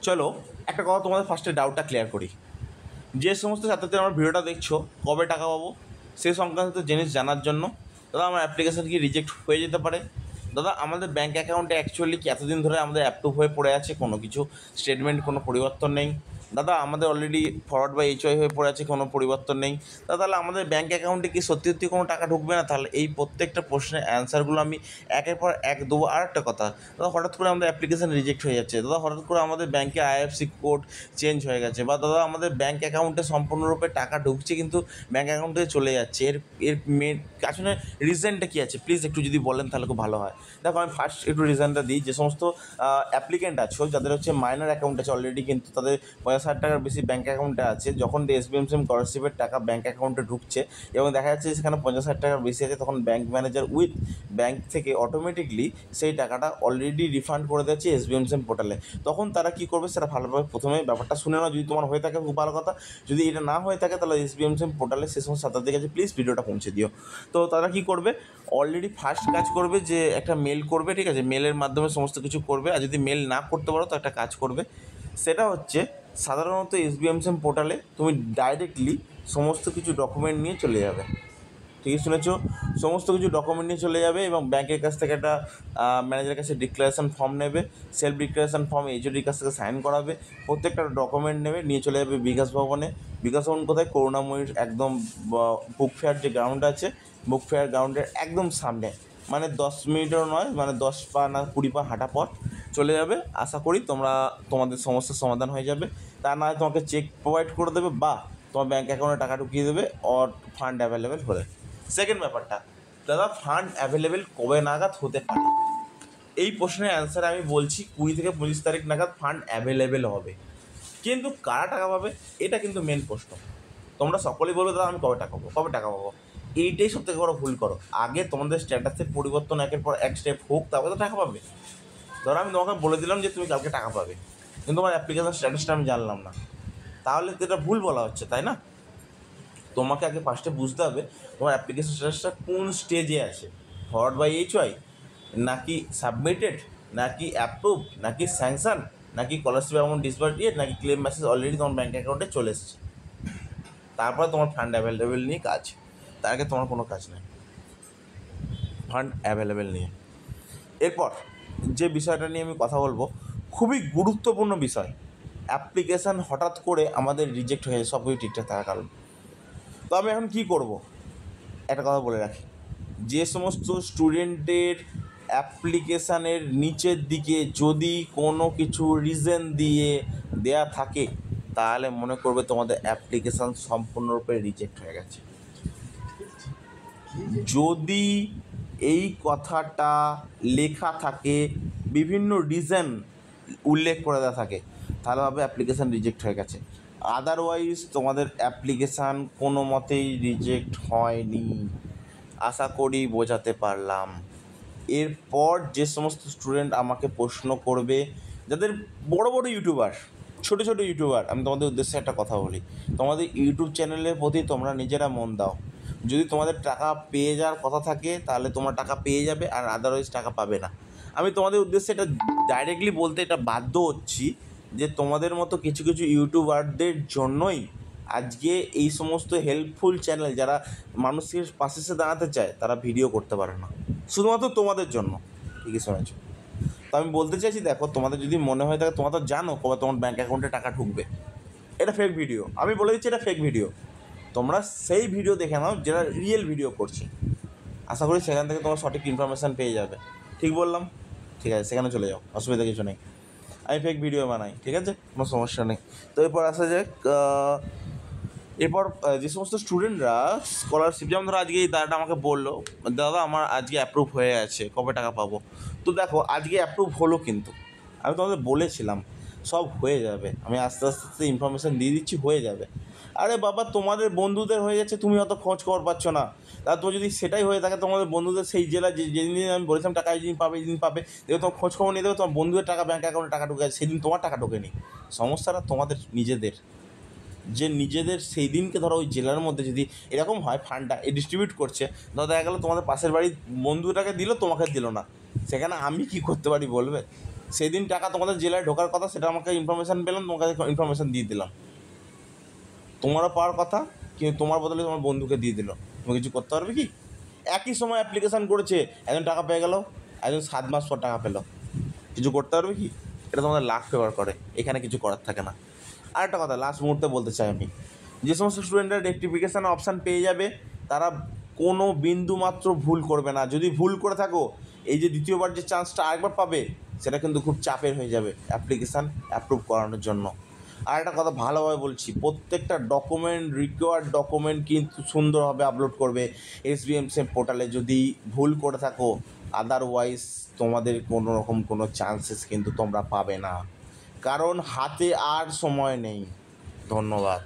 চলো একটা কথা তোমাদের ফার্স্টে ডাউটটা ক্লিয়ার করি। যে সমস্ত ছাত্রদের আমার ভিডিওটা দেখছো, কবে টাকা পাবো সেই সংক্রান্ত জিনিস জানার জন্য দাদা আমার অ্যাপ্লিকেশান কি রিজেক্ট হয়ে যেতে পারে? দাদা আমাদের ব্যাঙ্ক অ্যাকাউন্টে অ্যাকচুয়ালি কি এতদিন ধরে আমাদের অ্যাপ্রুভ হয়ে পড়ে আছে, কোনো কিছু স্টেটমেন্ট কোনো পরিবর্তন নেই। দাদা আমাদের অলরেডি ফরওয়ার্ড বাই এইচওয়াই হয়ে পড়ে আছে, কোনো পরিবর্তন নেই। দাদা তাহলে আমাদের ব্যাঙ্ক অ্যাকাউন্টে কি সত্যি সত্যি কোনো টাকা ঢুকবে না? তাহলে এই প্রত্যেকটা প্রশ্নের অ্যান্সারগুলো আমি একের পর এক দেবো। আর একটা কথা দাদা, হঠাৎ করে আমাদের অ্যাপ্লিকেশান রিজেক্ট হয়ে যাচ্ছে, দাদা হঠাৎ করে আমাদের ব্যাঙ্কে আইএফসি কোড চেঞ্জ হয়ে গেছে, বা দাদা আমাদের ব্যাঙ্ক অ্যাকাউন্টে সম্পূর্ণরূপে টাকা ঢুকছে কিন্তু ব্যাঙ্ক অ্যাকাউন্ট থেকে চলে যাচ্ছে, এর মেন আসলে রিজনটা কী আছে প্লিজ একটু যদি বলেন তাহলে খুব ভালো হয়। দেখো আমি ফার্স্ট একটু রিজনটা দিই। যে সমস্ত অ্যাপ্লিকেন্ট আছো যাদের হচ্ছে মাইনর অ্যাকাউন্ট আছে অলরেডি, কিন্তু তাদের 50,000 টাকার বেশি ব্যাঙ্ক অ্যাকাউন্টে আছে, যখন এসবিএমসিএম স্কলারশিপের টাকা ব্যাঙ্ক অ্যাকাউন্টে ঢুকছে এবং দেখা যাচ্ছে সেখানে 50,000 টাকার বেশি আছে, তখন ব্যাঙ্ক ম্যানেজার উইথ ব্যাঙ্ক থেকে অটোমেটিকলি সেই টাকাটা অলরেডি রিফান্ড করে দিচ্ছে এসবিএমসিএম পোর্টালে। তখন তারা কী করবে সেটা ভালোভাবে প্রথমে ব্যাপারটা শুনে নাও, যদি তোমার হয়ে থাকে খুব ভালো কথা। যদি এটা না হয়ে থাকে তাহলে এসবিএমসিএম পোর্টালে সে সমস্ত ছাত্রদের কাছে প্লিজ ভিডিওটা পৌঁছে দিও। তো তারা কী করবে, অলরেডি ফার্স্ট কাজ করবে যে একটা মেল করবে, ঠিক আছে, মেলের মাধ্যমে সমস্ত কিছু করবে। আর যদি মেল না করতে পারো তো একটা কাজ করবে, সেটা হচ্ছে সাধারণত এসবিএমসিএম পোর্টালে তুমি ডাইরেক্টলি সমস্ত কিছু ডকুমেন্ট নিয়ে চলে যাবে। ঠিকই শুনেছো, সমস্ত কিছু ডকুমেন্ট নিয়ে চলে যাবে এবং ব্যাংকের কাছ থেকে একটা ম্যানেজারের কাছে ডিক্লারেশন ফর্ম নেবে, সেলফ ডিক্লারেশন ফর্ম এইচওডির কাছ থেকে সাইন করাবে, প্রত্যেকটা ডকুমেন্ট নেবে, নিয়ে চলে যাবে বিকাশ ভবনে। বিকাশ ভবন কোথায়? করুণাময়ীর একদম বুক ফেয়ার যে গ্রাউন্ড আছে, বুক ফেয়ার গ্রাউন্ডের একদম সামনে, মানে 10 মিনিটেরও নয়, মানে 10 পা না 20 পা হাঁটা পথ চলে যাবে। আশা করি তোমাদের সমস্যার সমাধান হয়ে যাবে। তা না হয় তোমাকে চেক প্রোভাইড করে দেবে বা তোমার ব্যাঙ্ক অ্যাকাউন্টে টাকা ঢুকিয়ে দেবে অর ফান্ড অ্যাভেলেবেল হলে। সেকেন্ড ব্যাপারটা, দাদা ফান্ড অ্যাভেলেবেল কবে নাগাদ হতে পারে? এই প্রশ্নের অ্যান্সার আমি বলছি 20 থেকে 25 তারিখ নাগাদ ফান্ড অ্যাভেলেবেল হবে। কিন্তু কারা টাকা পাবে এটা কিন্তু মেন প্রশ্ন। তোমরা সকলেই বলবে দাদা আমি কবে টাকা পাবো, কবে টাকা পাবো। এইটাই সবথেকে বড় ভুল করো। আগে তোমাদের স্ট্যাটাসের পরিবর্তন একের পর এক স্টেপ হোক, তারপরে তো টাকা পাবে। ধরো আমি তোমাকে বলে দিলাম যে তুমি কালকে টাকা পাবে, কিন্তু তোমার অ্যাপ্লিকেশন স্ট্যাটাসটা আমি জানলাম না, তাহলে তো এটা ভুল বলা হচ্ছে, তাই না? তোমাকে আগে ফার্স্টে বুঝতে হবে তোমার অ্যাপ্লিকেশন স্ট্যাটাসটা কোন স্টেজে আছে, ফরওয়ার্ড বাই এইচওয়াই, নাকি সাবমিটেড, নাকি অ্যাপ্রুভ, নাকি স্যাংশন, নাকি স্কলারশিপ অ্যামাউন্ট ডিসবার্স ডেট, নাকি ক্লেম মেসেজ অলরেডি তোমার ব্যাঙ্ক অ্যাকাউন্টে চলে এসেছে। তারপরে তোমার ফান্ড অ্যাভেলেবেল নিয়ে কাজ, তার আগে তোমার কোনো কাজ নেই ফান্ড অ্যাভেলেবেল নিয়ে। এরপর যে বিষয়টা নিয়ে আমি কথা বলবো, খুবই গুরুত্বপূর্ণ বিষয়, অ্যাপ্লিকেশান হঠাৎ করে আমাদের রিজেক্ট হয়ে যায় সব কিছু ঠিকঠাক থাকার কারণ। তো আমি এখন কী করব একটা কথা বলে রাখি, যে সমস্ত স্টুডেন্টের অ্যাপ্লিকেশানের নিচের দিকে যদি কোনো কিছু রিজন দিয়ে দেয়া থাকে তাহলে মনে করবে তোমাদের অ্যাপ্লিকেশান সম্পূর্ণরূপে রিজেক্ট হয়ে গেছে। যদি এই কথাটা লেখা থাকে, বিভিন্ন রিজন উল্লেখ করে দেওয়া থাকে, তাহলে ভাবে অ্যাপ্লিকেশান রিজেক্ট হয়ে গেছে। আদারওয়াইজ তোমাদের অ্যাপ্লিকেশান কোনো মতেই রিজেক্ট হয়নি। আশা করি বোঝাতে পারলাম। এরপর যে সমস্ত স্টুডেন্ট আমাকে প্রশ্ন করবে, যাদের বড় বড় ইউটিউবার, ছোটো ছোটো ইউটিউবার, আমি তোমাদের উদ্দেশ্যে একটা কথা বলি, তোমাদের ইউটিউব চ্যানেলের প্রতি তোমরা নিজেরা মন দাও। যদি তোমাদের টাকা পেয়ে যাওয়ার কথা থাকে তাহলে তোমরা টাকা পেয়ে যাবে, আর আদারওয়াইজ টাকা পাবে না। আমি তোমাদের উদ্দেশ্যে এটা ডাইরেক্টলি বলতে এটা বাধ্য হচ্ছি যে তোমাদের মতো কিছু কিছু ইউটিউবারদের জন্যই আজকে এই সমস্ত হেল্পফুল চ্যানেল, যারা মানুষের পাশে এসে দাঁড়াতে চায়, তারা ভিডিও করতে পারে না, শুধুমাত্র তোমাদের জন্য। ঠিকই শুনেছ। তো আমি বলতে চাইছি, দেখো তোমাদের যদি মনে হয় থাকে, তোমরা তো জানো কবে তোমার ব্যাঙ্ক অ্যাকাউন্টে টাকা ঢুকবে, এটা ফেক ভিডিও, আমি বলে দিচ্ছি এটা ফেক ভিডিও। তোমরা সেই ভিডিও দেখে নাও যেটা রিয়েল ভিডিও করছে, আশা করি সেখান থেকে তোমার সঠিক ইনফরমেশান পেয়ে যাবে। ঠিক বললাম? ঠিক আছে, সেখানে চলে যাও, অসুবিধা কিছু নেই। আমি ফেক ভিডিও বানাই, ঠিক আছে, কোনো সমস্যা নেই। তো এরপর আসা যাক, এরপর যে সমস্ত স্টুডেন্টরা স্কলারশিপ, যেমন ধরো আজকে এই দাদাটা আমাকে বললো দাদা আমার আজকে অ্যাপ্রুভ হয়ে আছে, কবে টাকা পাবো। তো দেখো আজকে অ্যাপ্রুভ হলো, কিন্তু আমি তোমাদের বলেছিলাম সব হয়ে যাবে, আমি আস্তে আস্তে ইনফরমেশান দিয়ে দিচ্ছি, হয়ে যাবে। আরে বাবা, তোমাদের বন্ধুদের হয়ে যাচ্ছে, তুমি অত খোঁজ খবর পাচ্ছ না। তার তো যদি সেটাই হয়ে থাকে, তোমাদের বন্ধুদের সেই জেলা যেদিন আমি বলেছিলাম টাকা যেদিন পাবে, যেদিন পাবে, দেখো তোমার খোঁজ খবর নিয়ে দেবে, তোমার বন্ধুদের টাকা ব্যাঙ্ক অ্যাকাউন্টে টাকা ঢুকে আছে, সেদিন তোমার টাকা ঢোকেনি। সমস্যাটা তোমাদের নিজেদের, যে নিজেদের সেই দিনকে ধরো ওই জেলার মধ্যে যদি এরকম হয় ফান্ডটা ডিস্ট্রিবিউট করছে, ধরো দেখা গেলো তোমাদের পাশের বাড়ির বন্ধুটাকে দিল, তোমাকে দিল না, সেখানে আমি কি করতে পারি বলবে? সেদিন টাকা তোমাদের জেলায় ঢোকার কথা, সেটা আমাকে ইনফরমেশান পেলাম, তোমাকে ইনফরমেশান দিয়ে দিলাম। তোমারও পাওয়ার কথা, কিন্তু তোমার বদলে তোমার বন্ধুকে দিয়ে দিল। তুমি কিছু করতে পারবে কি? একই সময় অ্যাপ্লিকেশান করেছে, একজন টাকা পেয়ে গেল, একজন 7 মাস পর টাকা পেলো। কিছু করতে পারবে কি? এটা তোমাদের লাক ফেভার করে, এখানে কিছু করার থাকে না। আরেকটা কথা লাস্ট মুহূর্তে বলতে চাই আমি, যে সমস্ত স্টুডেন্টরা রেক্টিফিকেশান অপশান পেয়ে যাবে, তারা কোনো বিন্দু মাত্র ভুল করবে না। যদি ভুল করে থাকো, এই যে দ্বিতীয়বার যে চান্সটা আরেকবার পাবে, সেটা কিন্তু খুব চাপের হয়ে যাবে অ্যাপ্লিকেশান অ্যাপ্রুভ করানোর জন্য। আর একটা কথা ভালোভাবে বলছি, প্রত্যেকটা ডকুমেন্ট, রিকোয়ার্ড ডকুমেন্ট কিন্তু সুন্দরভাবে আপলোড করবে SBMSM পোর্টালে। যদি ভুল করে থাকো, আদারওয়াইজ তোমাদের কোনো রকম কোনো চান্সেস কিন্তু তোমরা পাবে না, কারণ হাতে আর সময় নেই। ধন্যবাদ।